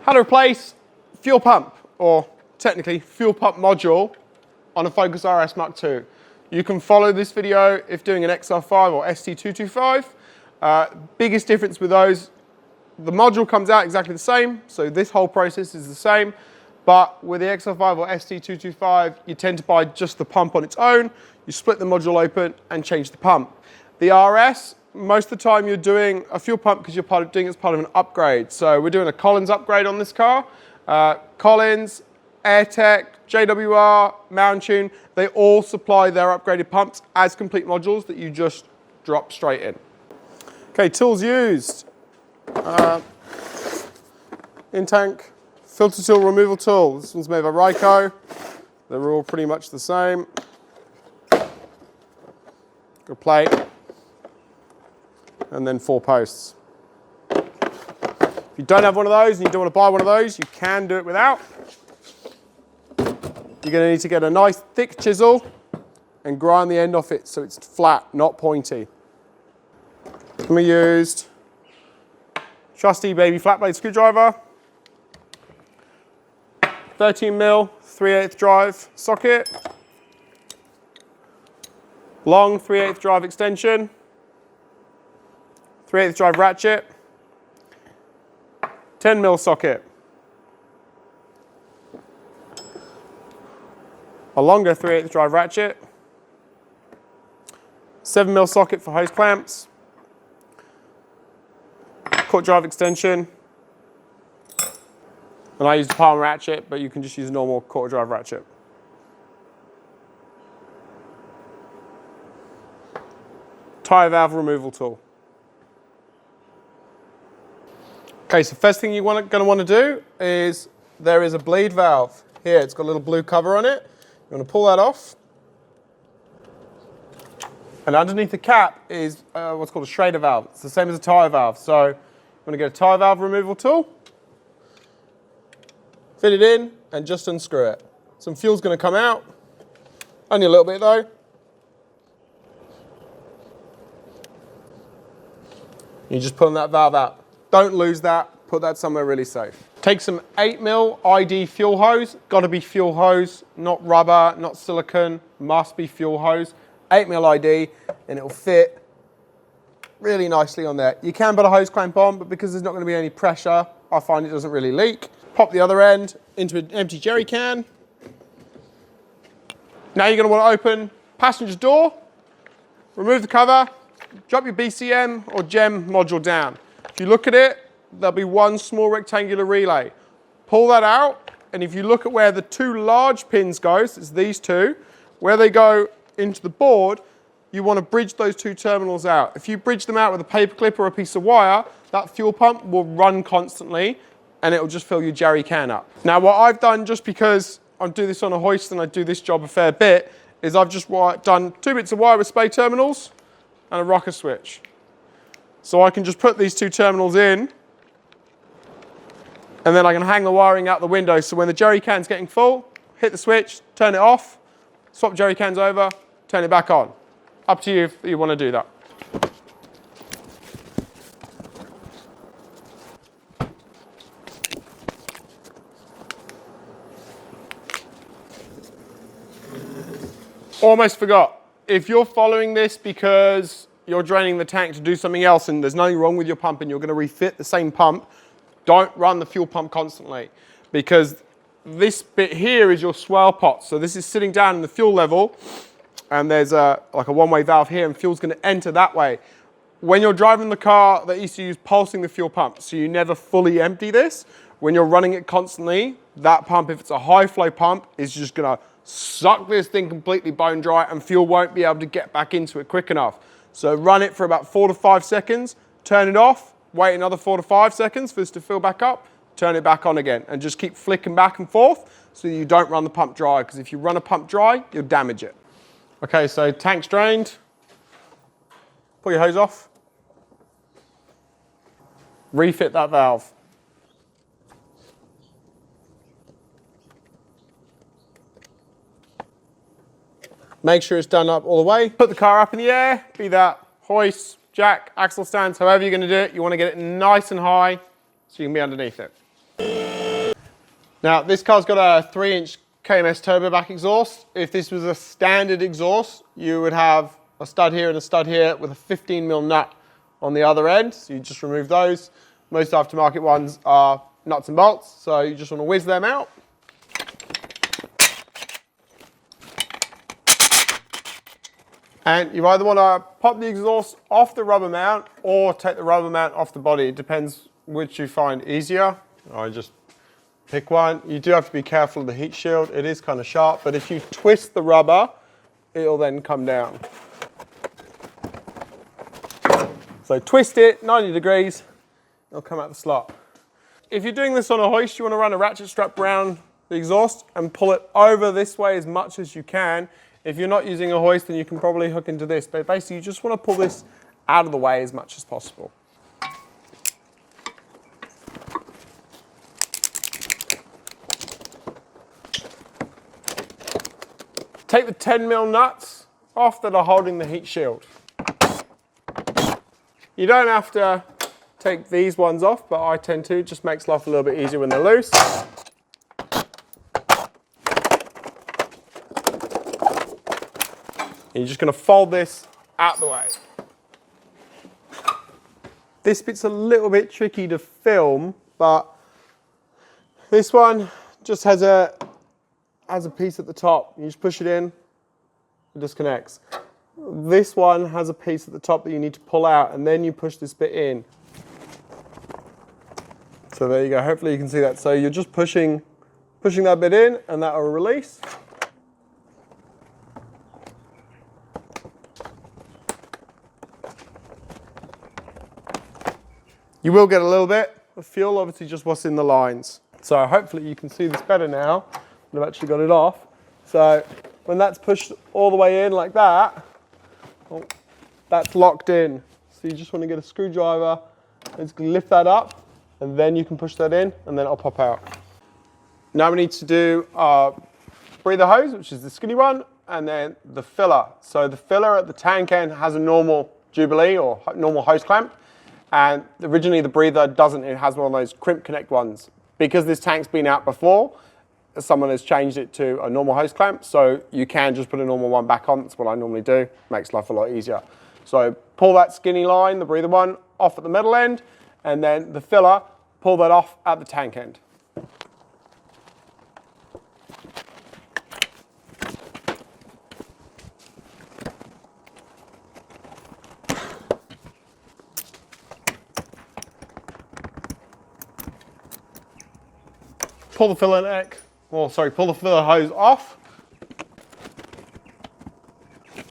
How to replace fuel pump, or technically fuel pump module, on a Focus RS Mark II. You can follow this video if doing an XR5 or ST225. Biggest difference with those, the module comes out exactly the same, so this whole process is the same, but with the XR5 or ST225, you tend to buy just the pump on its own, you split the module open and change the pump. The RS, most of the time you're doing a fuel pump because you're doing it as part of an upgrade. So we're doing a Collins upgrade on this car. Collins, AirTech, JWR, Mountune, they all supply their upgraded pumps as complete modules that you just drop straight in. Okay, tools used. In-tank filter tool removal tool. This one's made by Ryco. They're all pretty much the same. Good plate. And then 4 posts. If you don't have one of those and you don't want to buy one of those, you can do it without. You're going to need to get a nice thick chisel and grind the end off it so it's flat, not pointy. We used trusty baby flat blade screwdriver, 13mm 3/8 drive socket, long 3/8 drive extension, 3/8 drive ratchet, 10mm socket, a longer 3/8 drive ratchet, 7mm socket for hose clamps, quarter drive extension, and I used a palm ratchet, but you can just use a normal quarter drive ratchet. Tire valve removal tool. Okay, so first thing you're going to want to do is there is a bleed valve here. It's got a little blue cover on it. You want to pull that off. And underneath the cap is what's called a Schrader valve. It's the same as a tire valve. So you want to get a tire valve removal tool, fit it in, and just unscrew it. Some fuel's going to come out. Only a little bit though. You're just pulling that valve out. Don't lose that, put that somewhere really safe. Take some 8mm ID fuel hose, gotta be fuel hose, not rubber, not silicone, must be fuel hose. 8mm ID, and it'll fit really nicely on there. You can put a hose clamp on, but because there's not gonna be any pressure, I find it doesn't really leak. Pop the other end into an empty jerry can. Now you're gonna wanna open passenger door, remove the cover, drop your BCM or GEM module down. If you look at it, there'll be one small rectangular relay. Pull that out, and if you look at where the 2 large pins go, so it's these 2, where they go into the board, you want to bridge those 2 terminals out. If you bridge them out with a paper clip or a piece of wire, that fuel pump will run constantly, and it will just fill your jerry can up. Now what I've done, just because I do this on a hoist and I do this job a fair bit, is I've just done 2 bits of wire with spay terminals and a rocker switch. So I can just put these 2 terminals in, and then I can hang the wiring out the window, so when the jerry can's getting full, hit the switch, turn it off, swap jerry cans over, turn it back on. Up to you if you want to do that. Almost forgot. If you're following this because you're draining the tank to do something else and there's nothing wrong with your pump and you're going to refit the same pump, don't run the fuel pump constantly, because this bit here is your swell pot. So this is sitting down in the fuel level, and there's like a one-way valve here, and fuel's going to enter that way. When you're driving the car, they used to use pulsing the fuel pump, so you never fully empty this. When you're running it constantly, that pump, if it's a high flow pump, is just going to suck this thing completely bone dry, and fuel won't be able to get back into it quick enough. So run it for about 4 to 5 seconds, turn it off, wait another 4 to 5 seconds for this to fill back up, turn it back on again, and just keep flicking back and forth so you don't run the pump dry, because if you run a pump dry, you'll damage it. Okay, so tank's drained. Pull your hose off. Refit that valve. Make sure it's done up all the way. Put the car up in the air, be that hoist, jack, axle stands, however you're gonna do it. You wanna get it nice and high so you can be underneath it. Now, this car's got a 3-inch KMS turbo back exhaust. If this was a standard exhaust, you would have a stud here and a stud here with a 15mm nut on the other end. So you just remove those. Most aftermarket ones are nuts and bolts, so you just wanna whiz them out. And you either want to pop the exhaust off the rubber mount or take the rubber mount off the body. It depends which you find easier. I just pick one. You do have to be careful of the heat shield. It is kind of sharp, but if you twist the rubber, it'll then come down. So twist it 90 degrees, it'll come out the slot. If you're doing this on a hoist, you want to run a ratchet strap around the exhaust and pull it over this way as much as you can. If you're not using a hoist, then you can probably hook into this, but basically you just want to pull this out of the way as much as possible. Take the 10mm nuts off that are holding the heat shield. You don't have to take these ones off, but I tend to. It just makes life a little bit easier when they're loose. You're just going to fold this out the way. This bit's a little bit tricky to film, but this one just has a piece at the top. You just push it in, it disconnects. This one has a piece at the top that you need to pull out, and then you push this bit in. So there you go. Hopefully you can see that. So you're just pushing that bit in, and that will release. You will get a little bit of fuel, obviously just what's in the lines. So hopefully you can see this better now. I've actually got it off. So when that's pushed all the way in like that, that's locked in. So you just want to get a screwdriver and lift that up, and then you can push that in, and then it'll pop out. Now we need to do our breather hose, which is the skinny one, and then the filler. So the filler at the tank end has a normal Jubilee or normal hose clamp. And originally the breather doesn't, it has one of those crimp connect ones. Because this tank's been out before, someone has changed it to a normal hose clamp, so you can just put a normal one back on. That's what I normally do, makes life a lot easier. So pull that skinny line, the breather one, off at the metal end, and then the filler, pull that off at the tank end. Pull the filler neck, pull the filler hose off.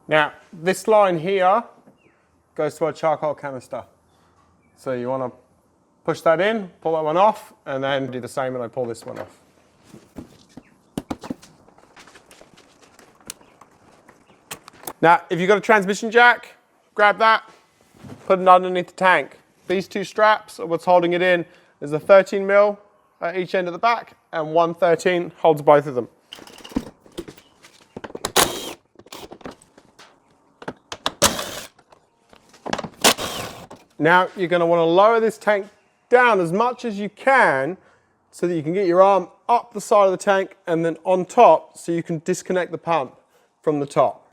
Now, this line here goes to our charcoal canister. So you want to push that in, pull that one off, and then do the same when I pull this one off. Now, if you've got a transmission jack, grab that, put it underneath the tank. These two straps are what's holding it in. There's a 13mm at each end of the back, and 113 holds both of them. Now you're going to want to lower this tank down as much as you can so that you can get your arm up the side of the tank and then on top so you can disconnect the pump from the top.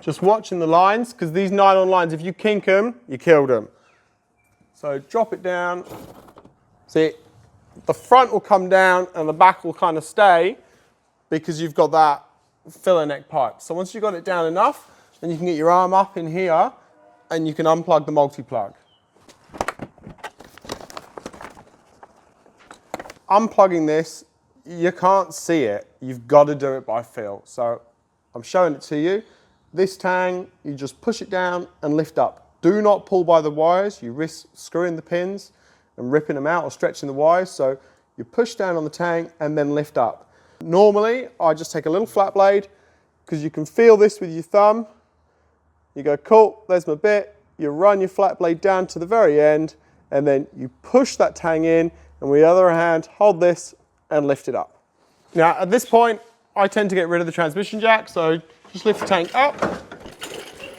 Just watching the lines, because these nylon lines, if you kink them, you killed them. So drop it down. See, the front will come down and the back will kind of stay because you've got that filler neck pipe. So once you've got it down enough, then you can get your arm up in here and you can unplug the multi-plug. Unplugging this, you can't see it. You've got to do it by feel. So I'm showing it to you. This tang, you just push it down and lift up. Do not pull by the wires. You risk screwing the pins and ripping them out or stretching the wires. So you push down on the tang and then lift up. Normally, I just take a little flat blade because you can feel this with your thumb. You go, cool, there's my bit. You run your flat blade down to the very end and then you push that tang in and with the other hand, hold this and lift it up. Now, at this point, I tend to get rid of the transmission jack. So just lift the tank up.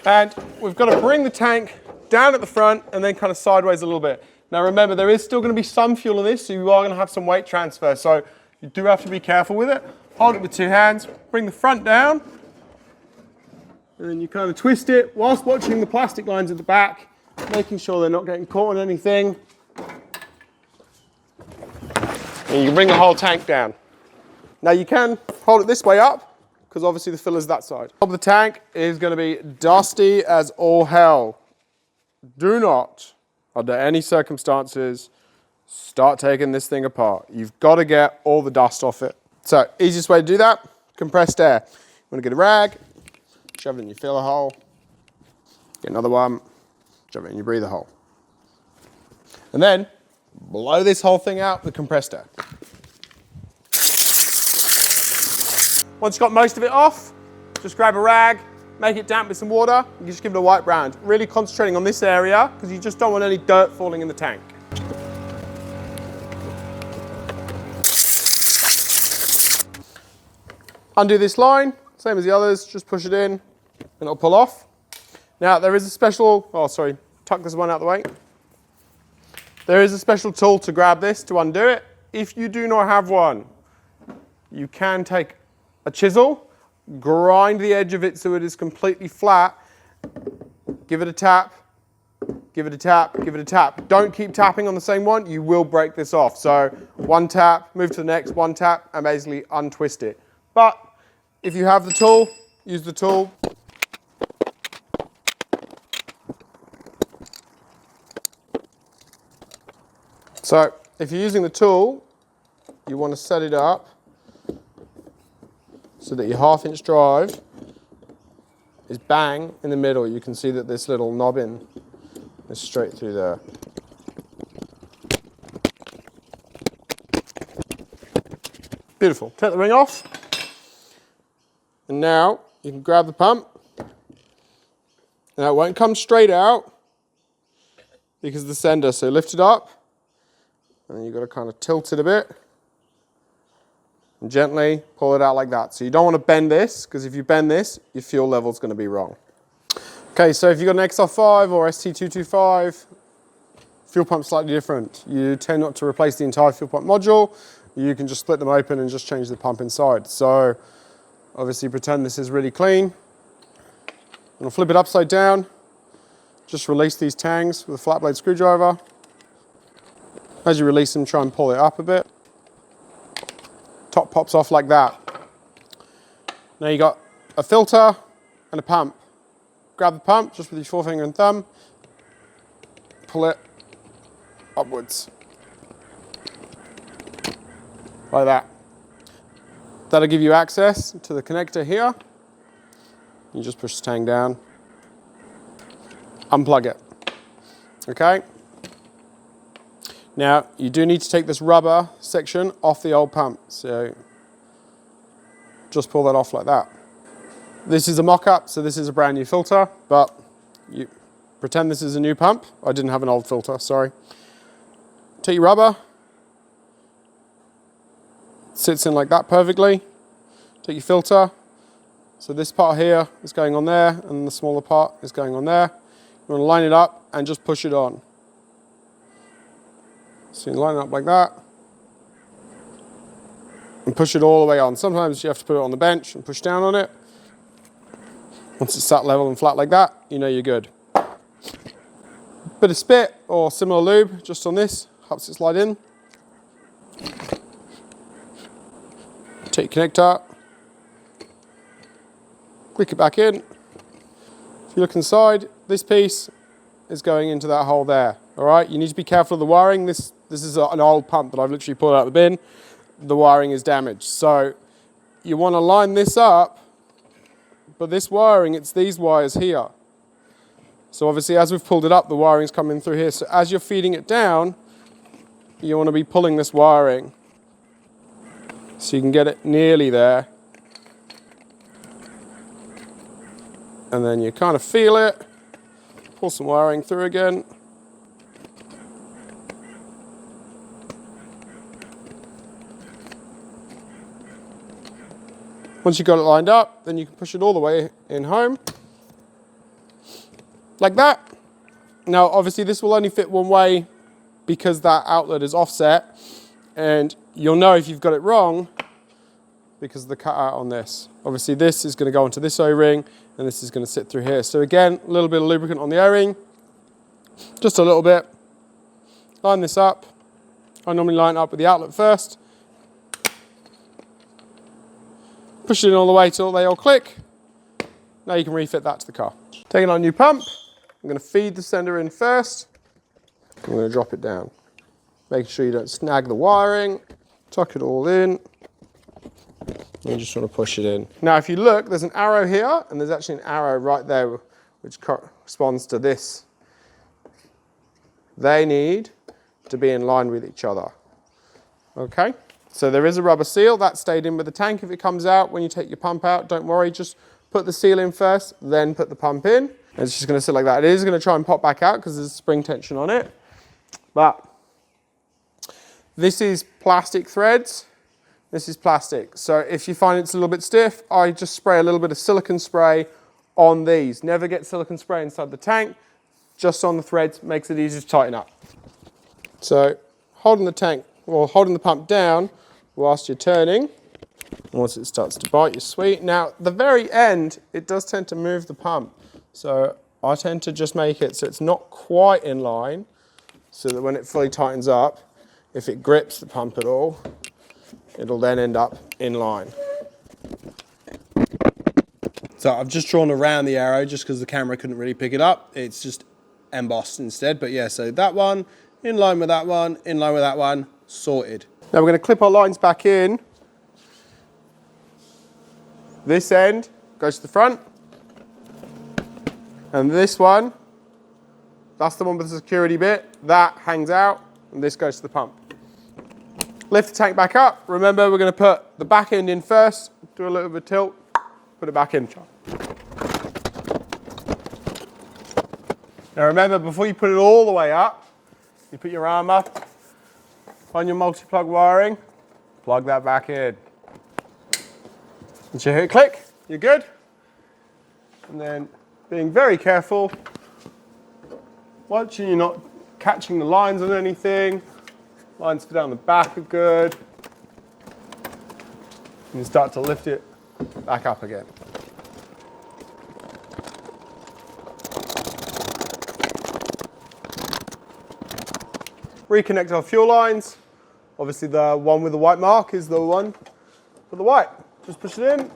And we've got to bring the tank down at the front and then kind of sideways a little bit. Now remember, there is still going to be some fuel in this, so you are going to have some weight transfer. So you do have to be careful with it. Hold it with 2 hands, bring the front down, and then you kind of twist it whilst watching the plastic lines at the back, making sure they're not getting caught on anything. And you can bring the whole tank down. Now you can hold it this way up, because obviously the filler's that side. Top of the tank is going to be dusty as all hell. Do not, under any circumstances, start taking this thing apart. You've got to get all the dust off it. So, easiest way to do that, compressed air. You want to get a rag, shove it in your filler hole, get another one, shove it in your breather hole. And then, blow this whole thing out with compressed air. Once you've got most of it off, just grab a rag, make it damp with some water, and just give it a wipe round. Really concentrating on this area, because you just don't want any dirt falling in the tank. Undo this line, same as the others, just push it in, and it'll pull off. Now there is a special, tuck this one out of the way. There is a special tool to grab this, to undo it. If you do not have one, you can take a chisel, grind the edge of it so it is completely flat, give it a tap, give it a tap, give it a tap. Don't keep tapping on the same one, you will break this off. So one tap, move to the next, one tap, and basically untwist it. But if you have the tool, use the tool. So if you're using the tool, you want to set it up so that your 1/2 inch drive is bang in the middle. You can see that this little knobbin is straight through there. Beautiful. Take the ring off. And now you can grab the pump. Now it won't come straight out because of the sender. So lift it up and then you've got to kind of tilt it a bit and gently pull it out like that. So you don't want to bend this, because if you bend this, your fuel level is going to be wrong. Okay, so if you've got an XR5 or ST225, fuel pump's slightly different. You tend not to replace the entire fuel pump module. You can just split them open and just change the pump inside. So obviously pretend this is really clean. And I'll flip it upside down. Just release these tangs with a flat blade screwdriver. As you release them, try and pull it up a bit. Top pops off like that. Now you got a filter and a pump. Grab the pump just with your forefinger and thumb. Pull it upwards. Like that. That'll give you access to the connector here. You just push the tank down, unplug it. Okay? Now, you do need to take this rubber section off the old pump. So, just pull that off like that. This is a mock-up, so this is a brand new filter, but you pretend this is a new pump. I didn't have an old filter, sorry. Take your rubber. Sits in like that perfectly. Take your filter. So this part here is going on there, and the smaller part is going on there. You want to line it up and just push it on. So you line it up like that and push it all the way on. Sometimes you have to put it on the bench and push down on it. Once it's sat level and flat like that, you know you're good. Bit of spit or similar lube just on this, helps it slide in. Take your connector, click it back in. If you look inside, this piece is going into that hole there. All right, you need to be careful of the wiring. This is an old pump that I've literally pulled out of the bin. The wiring is damaged. So you want to line this up, but this wiring, it's these wires here. So obviously as we've pulled it up, the wiring's coming through here. So as you're feeding it down, you want to be pulling this wiring so you can get it nearly there. And then you kind of feel it, pull some wiring through again. Once you've got it lined up, then you can push it all the way in home, like that. Now, obviously this will only fit one way because that outlet is offset, and you'll know if you've got it wrong because of the cutout on this. Obviously this is going to go onto this O-ring, and this is going to sit through here. So again, a little bit of lubricant on the O-ring, just a little bit. Line this up. I normally line it up with the outlet first. Push it in all the way till they all click. Now you can refit that to the car. Taking on a new pump, I'm going to feed the sender in first. I'm going to drop it down. Making sure you don't snag the wiring. Tuck it all in. You just want to push it in. Now if you look, there's an arrow here, and there's actually an arrow right there which corresponds to this. They need to be in line with each other. Okay, so there is a rubber seal that stayed in with the tank. If it comes out when you take your pump out, don't worry, just put the seal in first, then put the pump in. And it's just going to sit like that. It is going to try and pop back out because there's spring tension on it. But this is plastic threads. This is plastic. So if you find it's a little bit stiff, I just spray a little bit of silicone spray on these. Never get silicone spray inside the tank, just on the threads, makes it easy to tighten up. So holding the tank, or holding the pump down whilst you're turning. Once it starts to bite, you're sweet. Now, the very end, it does tend to move the pump. So I tend to just make it so it's not quite in line, so that when it fully tightens up, if it grips the pump at all, it'll then end up in line. So I've just drawn around the arrow just because the camera couldn't really pick it up. It's just embossed instead. But yeah, so that one, in line with that one, in line with that one, sorted. Now we're going to clip our lines back in. This end goes to the front. And this one, that's the one with the security bit, that hangs out, and this goes to the pump. Lift the tank back up. Remember, we're going to put the back end in first, do a little bit of tilt, put it back in. Now remember, before you put it all the way up, you put your arm up on your multi-plug wiring, plug that back in. Once you hit click, you're good. And then being very careful, watching you're not catching the lines on anything. Lines down the back are good. And you start to lift it back up again. Reconnect our fuel lines. Obviously the one with the white mark is the one with the white. Just push it in.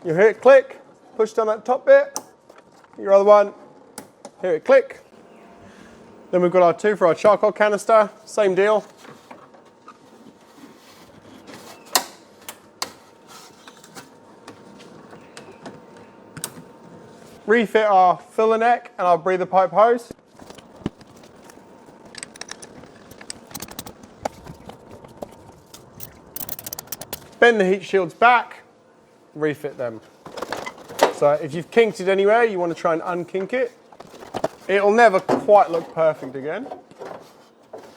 You hear it click. Push down that top bit. Your other one. Hear it click. Then we've got our two for our charcoal canister. Same deal. Refit our filler neck and our breather pipe hose. Bend the heat shields back, refit them. So if you've kinked it anywhere, you want to try and unkink it. It'll never quite look perfect again,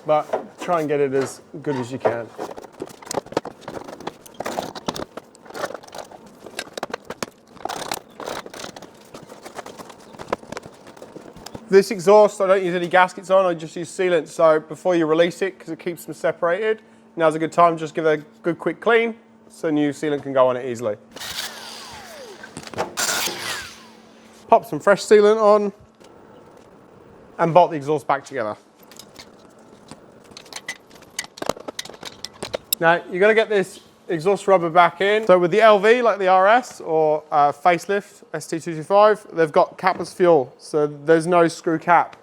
but try and get it as good as you can. This exhaust, I don't use any gaskets on, I just use sealant. So before you release it, because it keeps them separated, now's a good time, just give it a good quick clean so new sealant can go on it easily. Pop some fresh sealant on and bolt the exhaust back together. Now you're going to get this exhaust rubber back in. So with the LV, like the RS or facelift ST225, they've got capless fuel, so there's no screw cap.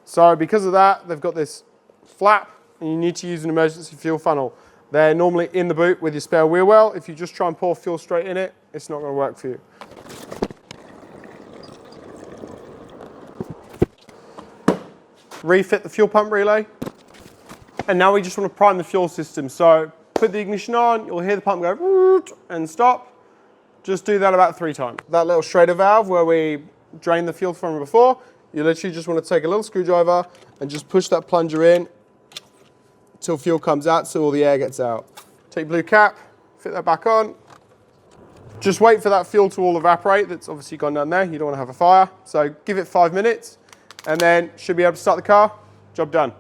So because of that, they've got this flap, and you need to use an emergency fuel funnel. They're normally in the boot with your spare wheel well. If you just try and pour fuel straight in it, it's not going to work for you. Refit the fuel pump relay. And now we just want to prime the fuel system. So put the ignition on, you'll hear the pump go and stop. Just do that about 3 times. That little Schrader valve where we drained the fuel from before, you literally just want to take a little screwdriver and just push that plunger in until fuel comes out so all the air gets out. Take blue cap, fit that back on. Just wait for that fuel to all evaporate. That's obviously gone down there. You don't want to have a fire. So give it 5 minutes and then should be able to start the car. Job done.